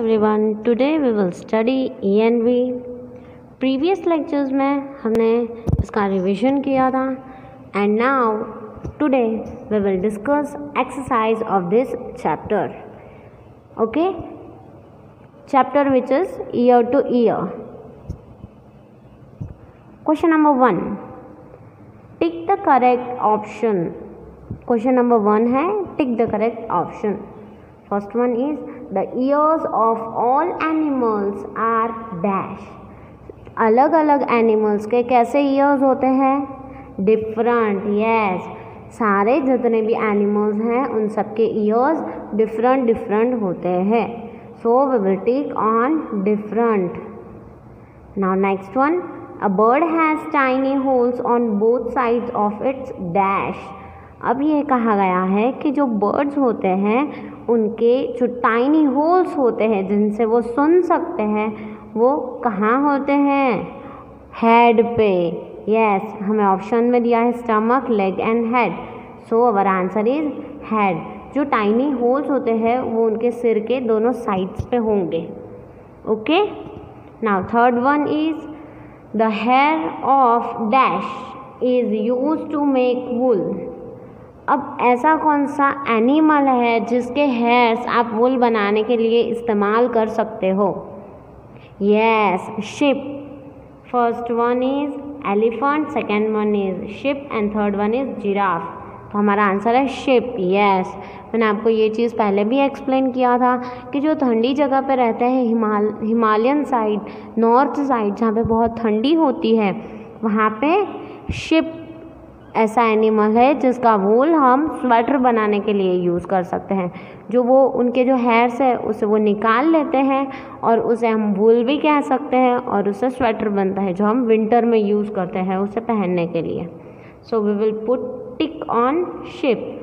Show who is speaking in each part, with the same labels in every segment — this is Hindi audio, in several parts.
Speaker 1: everyone, today we will study ENV. Previous lectures में हमने इसका रिविजन किया था and now today we will discuss exercise of this chapter. Okay? Chapter which is year to year. Question number 1. Tick the correct option. Question number 1 है tick the correct option. First one is the ears of all animals are dash. अलग अलग एनिमल्स के कैसे ईयर्स होते हैं? डिफरेंट. यस, सारे जितने भी एनिमल्स हैं उन सबके ईयर्स डिफरेंट डिफरेंट होते हैं. So we will take on different. Now next one, a bird has tiny holes on both sides of its dash. अब ये कहा गया है कि जो बर्ड्स होते हैं उनके जो टाइनी होल्स होते हैं जिनसे वो सुन सकते हैं वो कहाँ होते हैं? हेड पे. यस, हमें ऑप्शन में दिया है stomach, leg and head. So our answer is head. जो टाइनी होल्स होते हैं वो उनके सिर के दोनों साइड्स पे होंगे. Okay. Now third one is the hair of dash is used to make wool. अब ऐसा कौन सा एनिमल है जिसके हेयर्स आप वूल बनाने के लिए इस्तेमाल कर सकते हो? Yes, ship. First one is elephant, second one is ship and third one is giraffe. तो हमारा आंसर है शिप. यस, मैंने आपको ये चीज़ पहले भी एक्सप्लेन किया था कि जो ठंडी जगह पे रहते हैं हिमालयन साइड, नॉर्थ साइड जहाँ पे बहुत ठंडी होती है वहाँ पे शिप ऐसा एनिमल है जिसका वूल हम स्वेटर बनाने के लिए यूज़ कर सकते हैं. जो वो उनके जो हेयर्स है उसे वो निकाल लेते हैं और उसे हम वूल भी कह सकते हैं और उससे स्वेटर बनता है जो हम विंटर में यूज़ करते हैं उसे पहनने के लिए. So we will put tick on ship.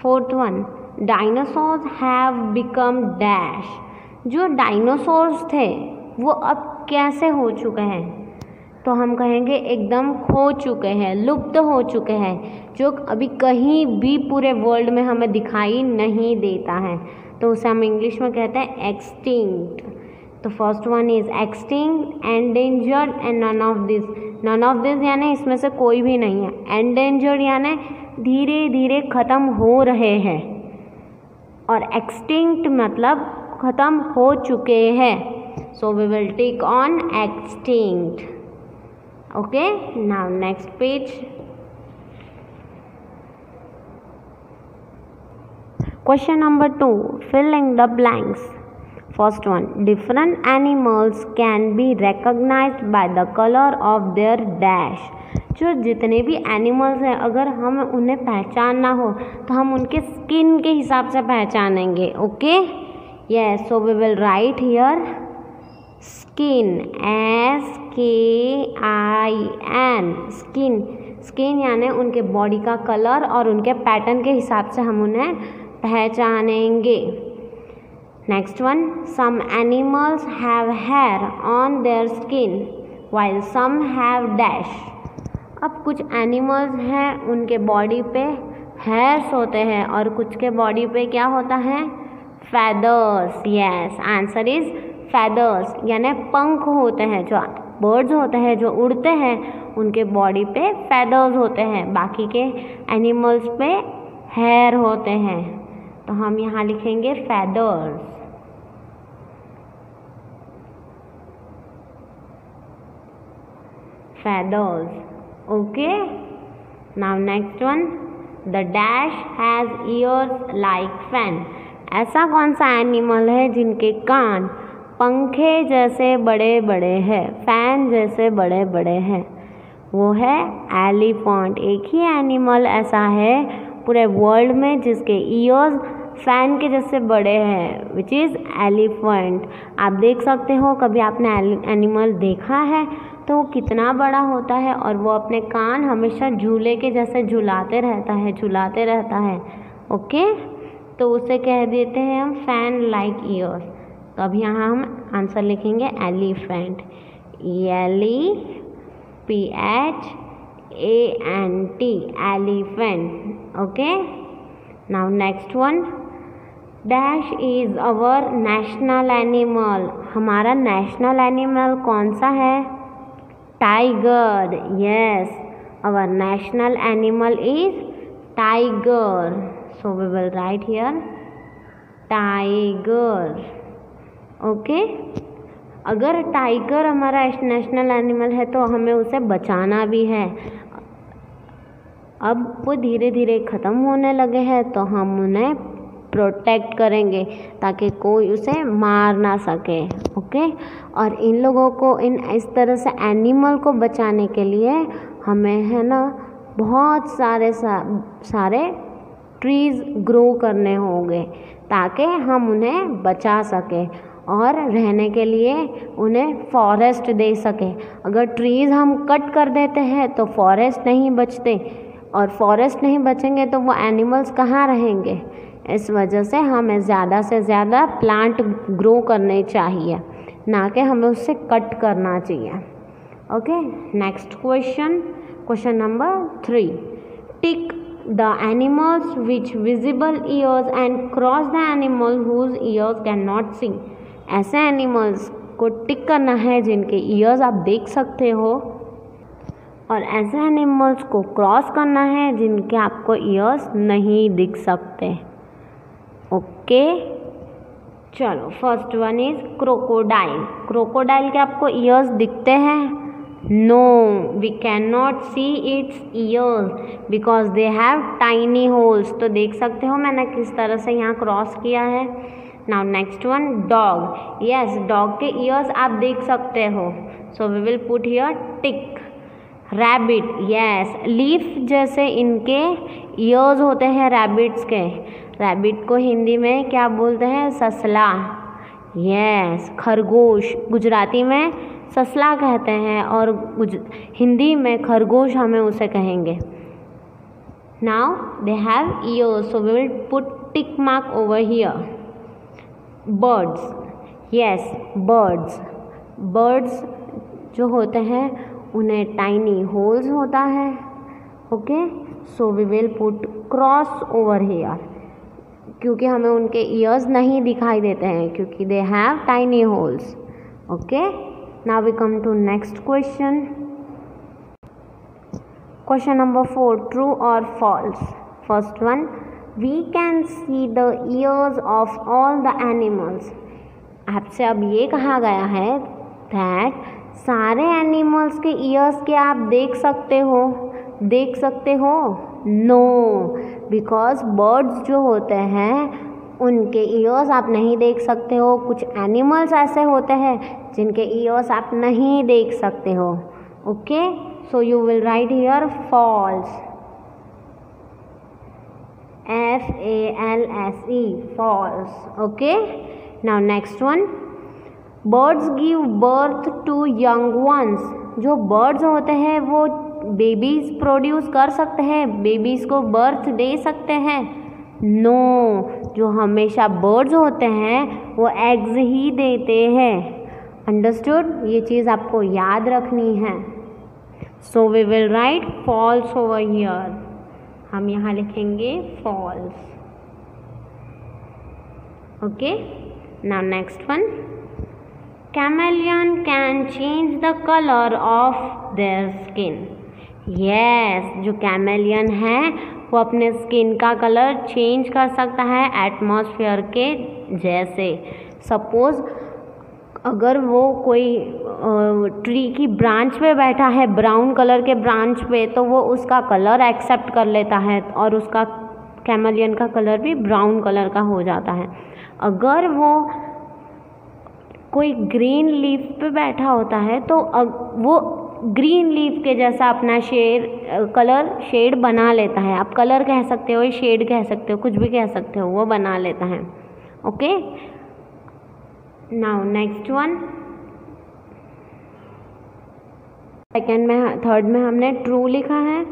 Speaker 1: Fourth one, dinosaurs have become dash. जो डायनासोर्स थे वो अब कैसे हो चुके हैं? तो हम कहेंगे एकदम खो चुके हैं, लुप्त हो चुके हैं, जो अभी कहीं भी पूरे वर्ल्ड में हमें दिखाई नहीं देता है. तो उसे हम इंग्लिश में कहते हैं एक्सटिंक्ट. तो first one is extinct, endangered and none of this. None of this यानी इसमें से कोई भी नहीं है. एंडेंजर्ड यानी धीरे धीरे ख़त्म हो रहे हैं और एक्सटिंक्ट मतलब ख़त्म हो चुके हैं. So we will take on extinct. Okay, now next page. Question number 2, filling the blanks. First one, different animals can be recognized by the color of their dash. जो जितने भी एनिमल्स हैं अगर हम उन्हें पहचानना हो तो हम उनके स्किन के हिसाब से पहचानेंगे. Okay. Yes, so we will write here skin, SKIN. Skin. Skin यानी उनके बॉडी का कलर और उनके पैटर्न के हिसाब से हम उन्हें पहचानेंगे. Next one, some animals have hair on their skin while some have dash. अब कुछ एनिमल्स हैं उनके बॉडी पे हेयर्स होते हैं और कुछ के बॉडी पे क्या होता है? Feathers. Yes, answer is feathers यानी पंख होते हैं. जो बर्ड्स होते हैं जो उड़ते हैं उनके बॉडी पे फेदर्स होते हैं, बाकी के एनिमल्स पे हेयर होते हैं. तो हम यहाँ लिखेंगे feathers. Feathers. Okay. Now next one, the dash has years like fan. ऐसा कौन सा एनिमल है जिनके कान पंखे जैसे बड़े बड़े हैं, फैन जैसे बड़े बड़े हैं? वो है एलिफेंट. एक ही एनिमल ऐसा है पूरे वर्ल्ड में जिसके ईयर्स फैन के जैसे बड़े हैं, विच इज़ एलिफेंट. आप देख सकते हो, कभी आपने एनिमल देखा है तो वो कितना बड़ा होता है और वो अपने कान हमेशा झूले के जैसे झुलाते रहता है. ओके. तो उसे कह देते हैं हम फैन लाइक ईयर्स. तो अब यहाँ हम आंसर लिखेंगे elephant. ELEPHANT, elephant. Okay. Now next one, dash is our national animal, हमारा नेशनल एनिमल कौन सा है? Tiger. Yes, our national animal is tiger, so we will write here tiger. Okay, अगर टाइगर हमारा नेशनल एनिमल है तो हमें उसे बचाना भी है। अब वो धीरे धीरे ख़त्म होने लगे हैं तो हम उन्हें प्रोटेक्ट करेंगे ताकि कोई उसे मार ना सके। ओके, और इन लोगों को इस तरह से एनिमल को बचाने के लिए हमें है ना बहुत सारे ट्रीज़ ग्रो करने होंगे ताकि हम उन्हें बचा सकें और रहने के लिए उन्हें फॉरेस्ट दे सकें। अगर ट्रीज़ हम कट कर देते हैं तो फॉरेस्ट नहीं बचते, और फॉरेस्ट नहीं बचेंगे तो वो एनिमल्स कहाँ रहेंगे। इस वजह से हमें ज़्यादा से ज़्यादा प्लांट ग्रो करने चाहिए, ना कि हमें उससे कट करना चाहिए। Okay, next question number 3। Tick the animals which visible ears and cross the animal whose ears can not see. ऐसे एनिमल्स को टिक करना है जिनके ईयर्स आप देख सकते हो, और ऐसे एनिमल्स को क्रॉस करना है जिनके आपको ईयर्स नहीं दिख सकते। ओके, चलो first one is crocodile. Crocodile के आपको ईयर्स दिखते हैं? No, we can not see its ears because they have tiny holes. तो देख सकते हो मैंने किस तरह से यहाँ क्रॉस किया है। Now next one, dog. Yes, dog के ईयर्स आप देख सकते हो, so we will put here tick. Rabbit, yes, leaf जैसे इनके ईयर्स होते हैं रैबिट्स के। रैबिट को हिंदी में क्या बोलते हैं? ससला। यस, खरगोश गुजराती में ससला कहते हैं और हिंदी में खरगोश हमें उसे कहेंगे। Now they have ears, so we will put tick mark over here. Birds, yes, birds जो होते हैं उन्हें टाइनी होल्स होता है। Okay, so we will put cross over here, क्योंकि हमें उनके ईयर्स नहीं दिखाई देते हैं क्योंकि they have tiny holes. Okay, now we come to next question number 4, true और false. First one, we can see the ears of all the animals. आपसे अब ये कहा गया है दैट सारे एनिमल्स के ईयर्स के आप देख सकते हो? नो, बिकॉज बर्ड्स जो होते हैं उनके ईयर्स आप नहीं देख सकते हो। कुछ एनिमल्स ऐसे होते हैं जिनके ईयर्स आप नहीं देख सकते हो। Okay, so you will write here false, FALSE, false. Okay, now next one, birds give birth to young ones. जो बर्ड्स होते हैं वो बेबीज प्रोड्यूस कर सकते हैं, बेबीज को बर्थ दे सकते हैं? नो, जो हमेशा बर्ड्स होते हैं वो एग्स ही देते हैं। अंडरस्टूड? ये चीज़ आपको याद रखनी है। So we will write false over here, हम यहाँ लिखेंगे false. Okay, now next one, chameleon can change the color of their skin. Yes, जो कैमेलियन है वो अपने स्किन का कलर चेंज कर सकता है एटमॉस्फेयर के जैसे। सपोज अगर वो कोई ट्री की ब्रांच पे बैठा है, ब्राउन कलर के ब्रांच पे, तो वो उसका कलर एक्सेप्ट कर लेता है और उसका कैमेलियन का कलर भी ब्राउन कलर का हो जाता है। अगर वो कोई ग्रीन लीफ पे बैठा होता है तो वो ग्रीन लीफ के जैसा अपना कलर शेड बना लेता है। आप कलर कह सकते हो, शेड कह सकते हो, कुछ भी कह सकते हो, वो बना लेता है। Okay, now next one, third में हमने ट्रू लिखा है।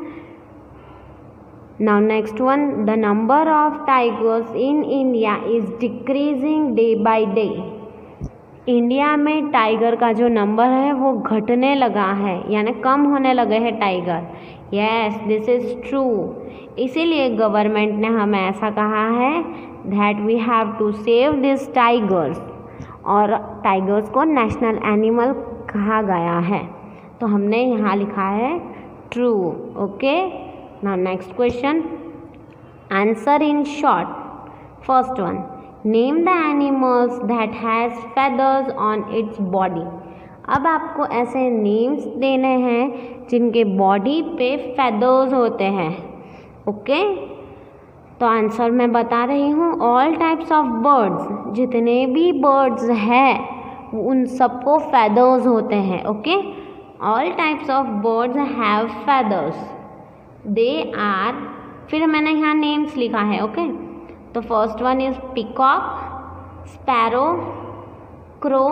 Speaker 1: Now next one, the number of tigers in India is decreasing day by day. India में टाइगर का जो नंबर है वो घटने लगा है, यानी कम होने लगे हैं tiger. Yes, this is true. इसीलिए गवर्नमेंट ने हमें ऐसा कहा है that we have to save this tigers, और टाइगर्स को नेशनल एनिमल कहा गया है, तो हमने यहाँ लिखा है true. Okay, now next question, answer in short. First one, name the animals that has feathers on its body. अब आपको ऐसे नेम्स देने हैं जिनके बॉडी पे फेदर्स होते हैं। ओके, तो आंसर मैं बता रही हूँ, ऑल टाइप्स ऑफ बर्ड्स, जितने भी बर्ड्स हैं उन सबको फेदर्स होते हैं। Okay, all types of birds have feathers, they are, फिर मैंने यहाँ नेम्स लिखा है। ओके, तो first one is peacock, sparrow, crow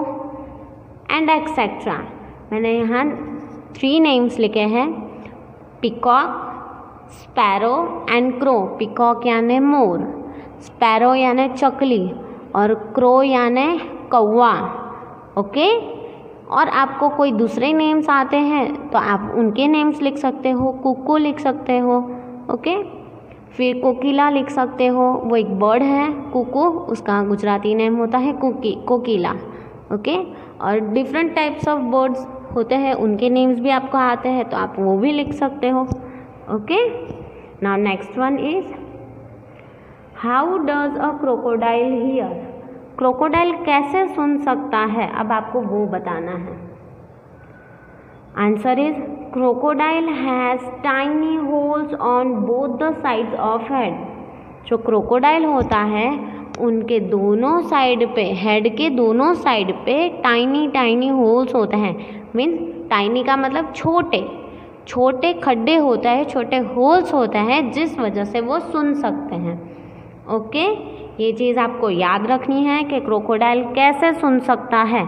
Speaker 1: and etcetera. मैंने यहाँ 3 नेम्स लिखे हैं, peacock, sparrow and crow. Peacock यानी मोर, स्पैरो यानी चकली, और क्रो यानी कौवा। ओके, और आपको कोई दूसरे नेम्स आते हैं तो आप उनके नेम्स लिख सकते हो, कुकू लिख सकते हो। ओके, फिर कोकिला लिख सकते हो, वो एक बर्ड है कुकू, उसका गुजराती नेम होता है कोकिला। ओके, और डिफरेंट टाइप्स ऑफ बर्ड्स होते हैं, उनके नेम्स भी आपको आते हैं तो आप वो भी लिख सकते हो। Okay, now next one is, how does a crocodile here. Crocodile कैसे सुन सकता है, अब आपको वो बताना है। Answer is, crocodile has tiny holes on both the sides of head. जो क्रोकोडाइल होता है उनके दोनों साइड पे, हेड के दोनों साइड पे टाइनी टाइनी होल्स होते हैं। मीन्स टाइनी का मतलब छोटे छोटे खड्डे होते हैं, छोटे होल्स होते हैं, जिस वजह से वो सुन सकते हैं। ओके, ये चीज़ आपको याद रखनी है कि क्रोकोडाइल कैसे सुन सकता है।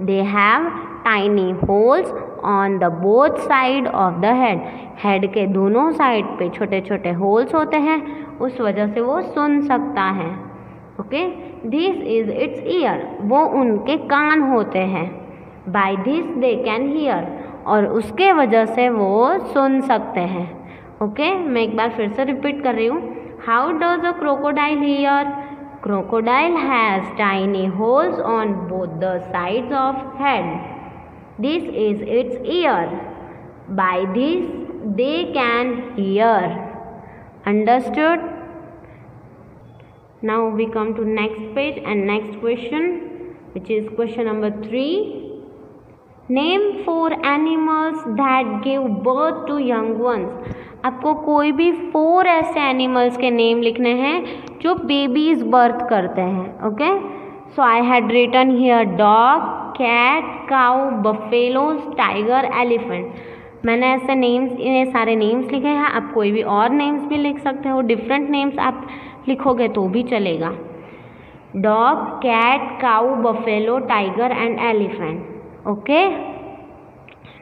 Speaker 1: दे have tiny holes on the both side of the head. Head के दोनों साइड पे छोटे छोटे होल्स होते हैं, उस वजह से वो सुन सकता है। Okay, this is its ear, वो उनके कान होते हैं। By this they can hear, और उसके वजह से वो सुन सकते हैं। ओके, मैं एक बार फिर से रिपीट कर रही हूँ, how does a crocodile here. Crocodile has tiny holes on both the sides of head. This is its ear. By this they can hear. Understood? Now we come to next page and next question, which is question number 3. Name 4 animals that give birth to young ones. आपको कोई भी 4 ऐसे एनिमल्स के नेम लिखने हैं जो बेबीज बर्थ करते हैं। Okay, so I had written here dog, cat, cow, buffaloes, tiger, elephant. मैंने ऐसे नेम्स, ये सारे नेम्स लिखे हैं। आप कोई भी और नेम्स भी लिख सकते हो, डिफरेंट नेम्स आप लिखोगे तो भी चलेगा। Dog, cat, cow, buffalo, tiger and elephant. Okay,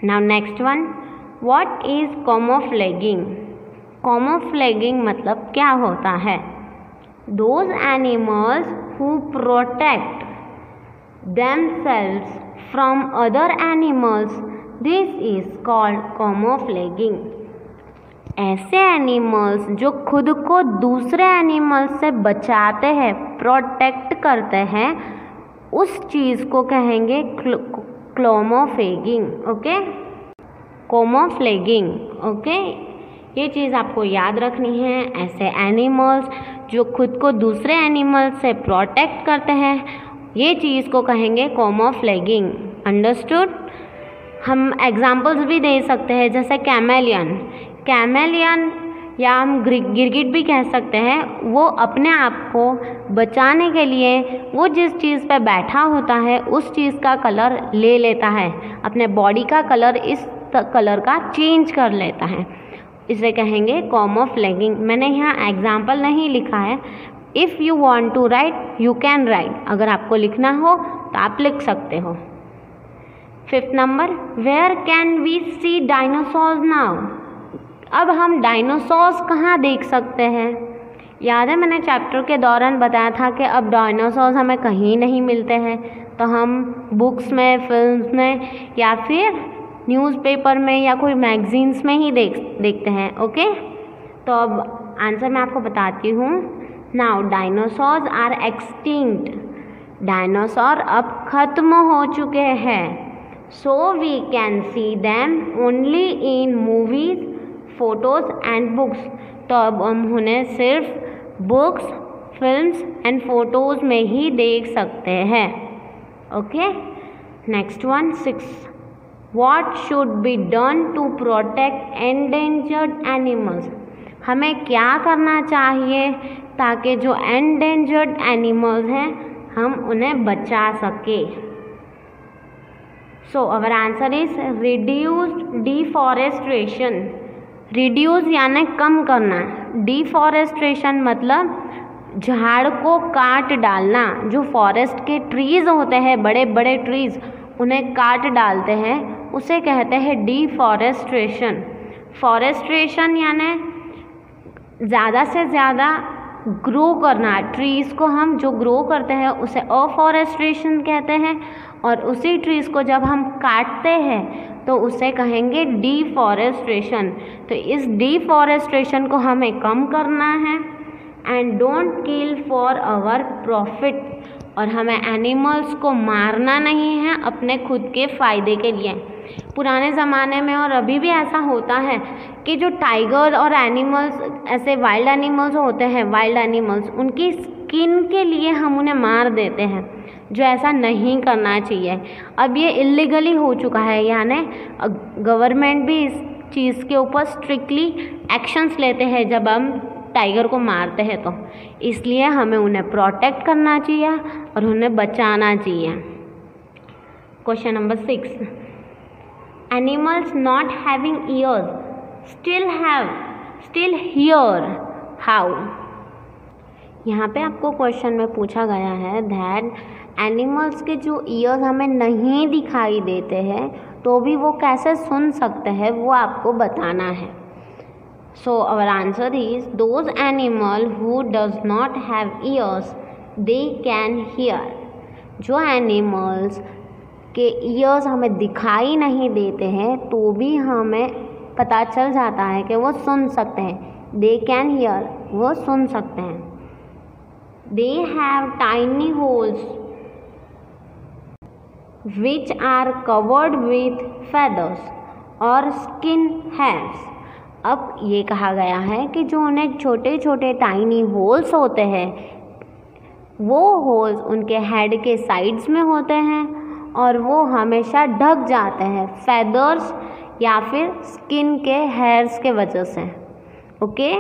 Speaker 1: now next one, what is camouflaging. Camouflaging मतलब क्या होता है। Those animals who protect themselves from other animals, this is called camouflaging. ऐसे एनिमल्स जो खुद को दूसरे एनिमल्स से बचाते हैं, प्रोटेक्ट करते हैं, उस चीज़ को कहेंगे क्लोमोफेगिंग। ओके, कोमोफ्लेगिंग। ओके, ये चीज़ आपको याद रखनी है। ऐसे एनिमल्स जो खुद को दूसरे एनिमल्स से प्रोटेक्ट करते हैं, ये चीज़ को कहेंगे कैमोफ्लेजिंग। अंडरस्टूड? हम एग्जाम्पल्स भी दे सकते हैं, जैसे कैमेलियन। कैमेलियन या हम गिरगिट भी कह सकते हैं, वो अपने आप को बचाने के लिए वो जिस चीज़ पे बैठा होता है उस चीज़ का कलर ले लेता है, अपने बॉडी का कलर इस कलर का चेंज कर लेता है, इसे कहेंगे कैमोफ्लेजिंग। मैंने यहाँ एग्जाम्पल नहीं लिखा है। If you want to write you can write, अगर आपको लिखना हो तो आप लिख सकते हो। 5th number, where can we see dinosaurs now. अब हम डायनासोर्स कहाँ देख सकते हैं। याद है मैंने चैप्टर के दौरान बताया था कि अब डायनासोर्स हमें कहीं नहीं मिलते हैं, तो हम बुक्स में, फिल्म्स में या फिर न्यूज़पेपर में या कोई मैगजीन्स में ही देखते हैं। ओके, तो अब आंसर मैं आपको बताती हूँ। Now dinosaurs are extinct, dinosaur अब खत्म हो चुके हैं। So we can see them only in movies, photos and books, तो अब हम उन्हें सिर्फ बुक्स, फिल्म्स एंड फोटोज में ही देख सकते हैं। Okay, next one 6. What should be done to protect endangered animals? हमें क्या करना चाहिए ताकि जो endangered animals हैं हम उन्हें बचा सके? So our answer is reduce deforestation. Reduce यानी कम करना, deforestation मतलब झाड़ को काट डालना। जो फॉरेस्ट के ट्रीज होते हैं, बड़े बड़े ट्रीज, उन्हें काट डालते हैं, उसे कहते हैं डिफॉरेस्ट्रेशन। फॉरेस्ट्रेशन यानी ज़्यादा से ज़्यादा ग्रो करना, ट्रीज़ को हम जो ग्रो करते हैं उसे अफॉरेस्ट्रेशन कहते हैं, और उसी ट्रीज़ को जब हम काटते हैं तो उसे कहेंगे डिफॉरेस्ट्रेशन। तो इस डिफॉरेस्ट्रेशन को हमें कम करना है। And don't kill for our profit, और हमें एनिमल्स को मारना नहीं है अपने खुद के फ़ायदे के लिए। पुराने ज़माने में और अभी भी ऐसा होता है कि जो टाइगर और एनिमल्स, ऐसे वाइल्ड एनिमल्स होते हैं, वाइल्ड एनिमल्स, उनकी स्किन के लिए हम उन्हें मार देते हैं, जो ऐसा नहीं करना चाहिए। अब ये इलीगली हो चुका है, यानी गवर्नमेंट भी इस चीज़ के ऊपर स्ट्रिक्टली एक्शंस लेते हैं जब हम टाइगर को मारते हैं, तो इसलिए हमें उन्हें प्रोटेक्ट करना चाहिए और उन्हें बचाना चाहिए। Question number 6. Animals not having years still here how? यहाँ पे आपको क्वेश्चन में पूछा गया है दैट एनिमल्स के जो ईयर्स हमें नहीं दिखाई देते हैं तो भी वो कैसे सुन सकते हैं, वो आपको बताना है। So our answer is those animal who does not have ears they can hear. जो एनिमल्स के ईयर्स हमें दिखाई नहीं देते हैं तो भी हमें पता चल जाता है कि वो सुन सकते हैं। They can hear, वो सुन सकते हैं। They have tiny holes which are covered with feathers or skin hairs. अब ये कहा गया है कि जो उन्हें छोटे छोटे टाइनी होल्स होते हैं, वो होल्स उनके हेड के साइड्स में होते हैं और वो हमेशा ढक जाते हैं फेदर्स या फिर स्किन के हेयर्स के वजह से। Okay,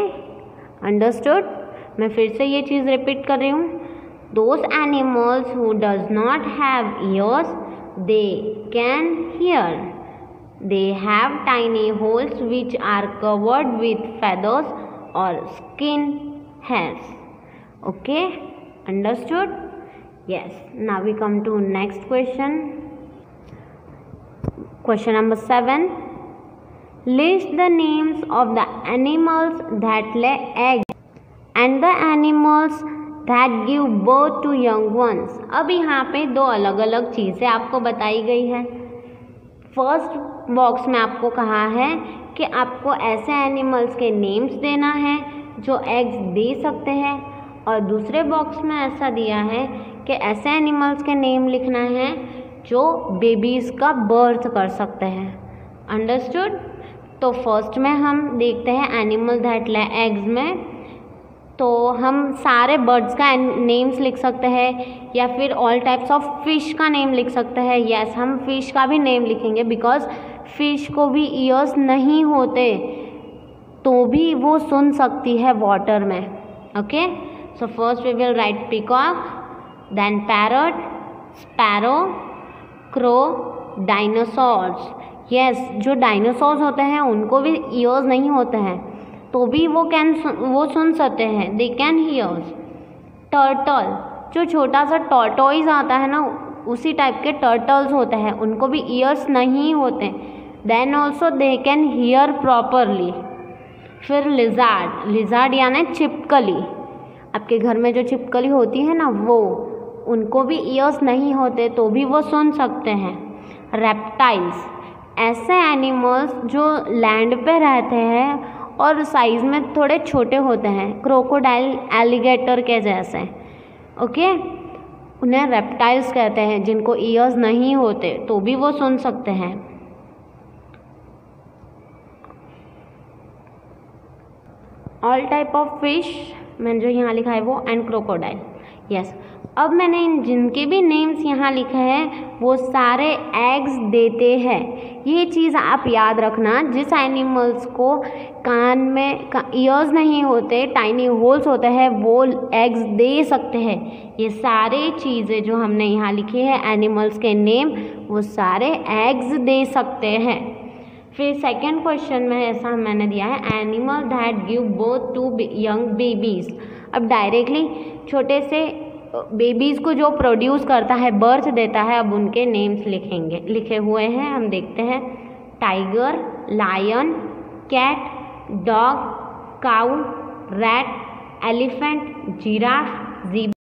Speaker 1: understood? मैं फिर से ये चीज़ रिपीट कर रही हूँ। Those animals who does not have years they can here. They have tiny holes which are covered with feathers or skin hairs. Okay, understood? Yes. Now we come to next question. Question number 7. List the names of the animals that lay eggs and the animals that give birth to young ones. अब यहाँ पे दो अलग अलग चीज़ें आपको बताई गई है। फर्स्ट बॉक्स में आपको कहा है कि आपको ऐसे एनिमल्स के नेम्स देना है जो एग्स दे सकते हैं, और दूसरे बॉक्स में ऐसा दिया है कि ऐसे एनिमल्स के नेम लिखना है जो बेबीज़ का बर्थ कर सकते हैं। अंडरस्टूड? तो फर्स्ट में हम देखते हैं एनिमल दैट ले एग्स में, तो हम सारे बर्ड्स का नेम्स लिख सकते हैं या फिर ऑल टाइप्स ऑफ फिश का नेम लिख सकते हैं। यस, हम फिश का भी नेम लिखेंगे बिकॉज फिश को भी ईयर्स नहीं होते तो भी वो सुन सकती है वाटर में। Okay, so first we will write peacock, then parrot, sparrow, crow, dinosaurs. Yes, जो डायनासोर्स होते हैं उनको भी ईयर्स नहीं होते हैं तो भी वो सुन सकते हैं, दे कैन हियर्स। टर्टल, जो छोटा सा टॉर्टोइज आता है ना, उसी टाइप के टर्टल्स होते हैं, उनको भी ईयर्स नहीं होते, then also they can hear properly. फिर लिजार्ड, लिजार्ड यानी छिपकली, आपके घर में जो छिपकली होती है ना वो, उनको भी ईयर्स नहीं होते तो भी वो सुन सकते हैं। रेप्टाइल्स, ऐसे एनिमल्स जो लैंड पे रहते हैं और साइज में थोड़े छोटे होते हैं, क्रोकोडाइल एलिगेटर के जैसे। ओके, उन्हें रेप्टाइल्स कहते हैं, जिनको ईयर्स नहीं होते तो भी वो सुन सकते हैं। ऑल टाइप ऑफ फिश, मैंने जो यहाँ लिखा है वो, एंड क्रोकोडाइल। यस, अब मैंने इन जिनके भी नेम्स यहाँ लिखे हैं वो सारे एग्स देते हैं। ये चीज़ आप याद रखना, जिस एनिमल्स को कान में ईयर्स नहीं होते, टाइनी होल्स होते हैं, वो एग्स दे सकते हैं। ये सारे चीज़ें जो हमने यहाँ लिखी है एनिमल्स के नेम, वो सारे एग्स दे सकते हैं। फिर सेकंड क्वेश्चन में ऐसा मैंने दिया है, animal that give birth to young babies. अब डायरेक्टली छोटे से बेबीज़ को जो प्रोड्यूस करता है, बर्थ देता है, अब उनके नेम्स लिखे हुए हैं, हम देखते हैं। टाइगर, लायन, कैट, डॉग, काऊ, रैट, एलिफेंट, जिराफ, ज़ीब्रा।